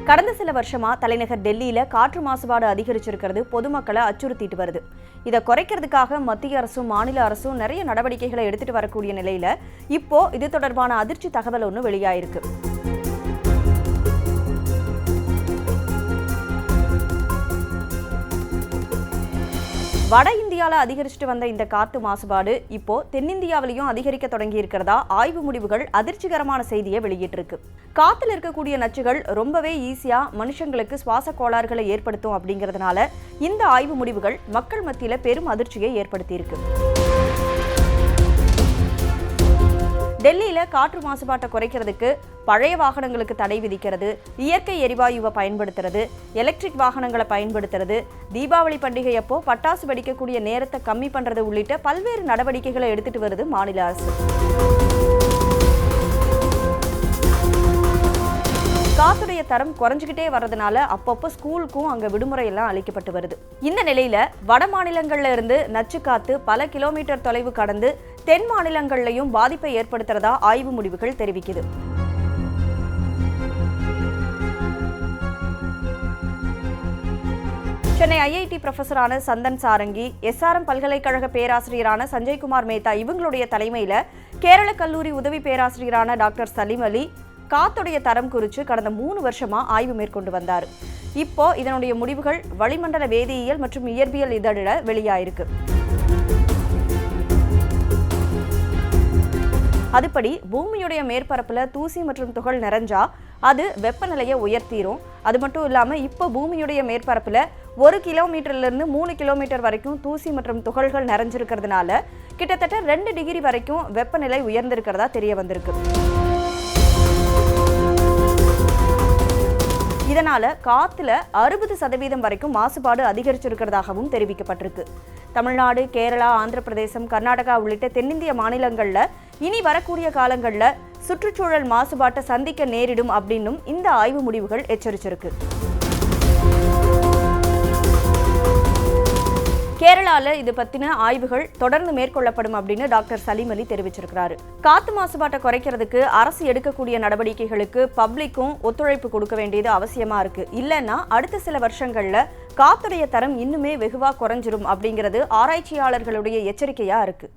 கடந்த சில வருஷமா தலைநகர் டெல்லியில காற்று மாசுபாடு அதிகரிச்சிருக்கிறது பொதுமக்களை அச்சுறுத்திட்டு வருது. இதை குறைக்கிறதுக்காக மத்திய அரசும் மாநில அரசும் நிறைய நடவடிக்கைகளை எடுத்துட்டு வரக்கூடிய நிலையில இப்போ இது தொடர்பான அதிர்ச்சி தகவல் ஒன்று வெளியாயிருக்கு. வட இந்தியாவில் அதிகரிச்சுட்டு வந்த இந்த காற்று மாசுபாடு இப்போ தென்னிந்தியாவிலையும் அதிகரிக்க தொடங்கி இருக்கிறதா ஆய்வு முடிவுகள் அதிர்ச்சிகரமான செய்தியை வெளியிட்டிருக்கு. காத்துல இருக்கக்கூடிய நச்சுகள் ரொம்பவே ஈஸியா மனுஷங்களுக்கு சுவாச கோளாறுகளை ஏற்படுத்தும் அப்படிங்கிறதுனால இந்த ஆய்வு முடிவுகள் மக்கள் மத்தியில பெரும் அதிர்ச்சியை ஏற்படுத்தியிருக்கு. டெல்லியில காற்று மாசுபாட்டை குறைக்கிறதுக்கு பழைய வாகனங்களுக்கு தடை விதிக்கிறது, இயற்கை எரிவாயுவை பயன்படுத்துறது, எலக்ட்ரிக் வாகனங்களை பயன்படுத்துறது, தீபாவளி பண்டிகை அப்போ பட்டாசு வெடிக்கக்கூடிய நேரத்தை கம்மி பண்றது உள்ளிட்ட பல்வேறு நடவடிக்கைகளை எடுத்துட்டு வருது மாநில அரசு. காத்துடைய தரம் குறைஞ்சிக்கிட்டே வர்றதுனால அப்பப்போ ஸ்கூலுக்கும் அங்க விடுமுறை எல்லாம் அளிக்கப்பட்டு வருது. இந்த நிலையில வட மாநிலங்கள்ல இருந்து நச்சு காத்து பல கிலோமீட்டர் தொலைவு கடந்து தென் மாநிலங்கள்லையும் பாதிப்பை ஏற்படுத்துறதா ஆய்வு முடிவுகள் தெரிவிக்குது. சென்னை ஐஐடி ப்ரொஃபஸரான சந்தன் சாரங்கி, எஸ்ஆர்எம் பல்கலைக்கழக பேராசிரியரான சஞ்சய்குமார் மேத்தா இவங்களுடைய தலைமையில கேரள கல்லூரி உதவி பேராசிரியரான டாக்டர் சலீம் அலி காத்துடைய தரம் குறித்து கடந்த 3 வருஷமா ஆய்வு மேற்கொண்டு வந்தார். இப்போ இதனுடைய முடிவுகள் வளிமண்டல வேதியியல் மற்றும் இயற்பியல் இதழில் வெளியாயிருக்கு. அதுபடி பூமியுடைய மேற்பரப்புல தூசி மற்றும் துகள் நிறைஞ்சா அது வெப்பநிலையை உயர்த்திரும். அது மட்டும் இல்லாம இப்போ பூமியுடைய மேற்பரப்புல 1 கிலோமீட்டர்ல இருந்து 3 கிலோமீட்டர் வரைக்கும் தூசி மற்றும் துகள்கள் நிறைஞ்சிருக்கிறதுனால கிட்டத்தட்ட 2 டிகிரி வரைக்கும் வெப்பநிலை உயர்ந்திருக்கிறதா தெரிய வந்திருக்கு. இதனால காத்துல 60% வரைக்கும் மாசுபாடு அதிகரிச்சிருக்கிறதாகவும் தெரிவிக்கப்பட்டிருக்கு. தமிழ்நாடு, கேரளா, ஆந்திர பிரதேசம், கர்நாடகா உள்ளிட்ட தென்னிந்திய மாநிலங்கள்ல இனி வரக்கூடிய காலங்கள்ல சுற்றுச்சூழல் மாசுபாட்டை சந்திக்க நேரிடும் அப்படின்னும் இந்த ஆய்வு முடிவுகள் எச்சரிச்சிருக்கு. கேரளால இது பத்தின ஆய்வுகள் தொடர்ந்து மேற்கொள்ளப்படும் அப்படின்னு டாக்டர் சலீம் அலி தெரிவிச்சிருக்கிறாரு. காத்து மாசுபாட்டை குறைக்கிறதுக்கு அரசு எடுக்கக்கூடிய நடவடிக்கைகளுக்கு பப்ளிக்கும் ஒத்துழைப்பு கொடுக்க வேண்டியது அவசியமா இருக்கு. இல்லைன்னா அடுத்த சில வருஷங்கள்ல காத்துடைய தரம் இன்னுமே வெகுவா குறைஞ்சிரும் அப்படிங்கிறது ஆராய்ச்சியாளர்களுடைய எச்சரிக்கையா இருக்கு.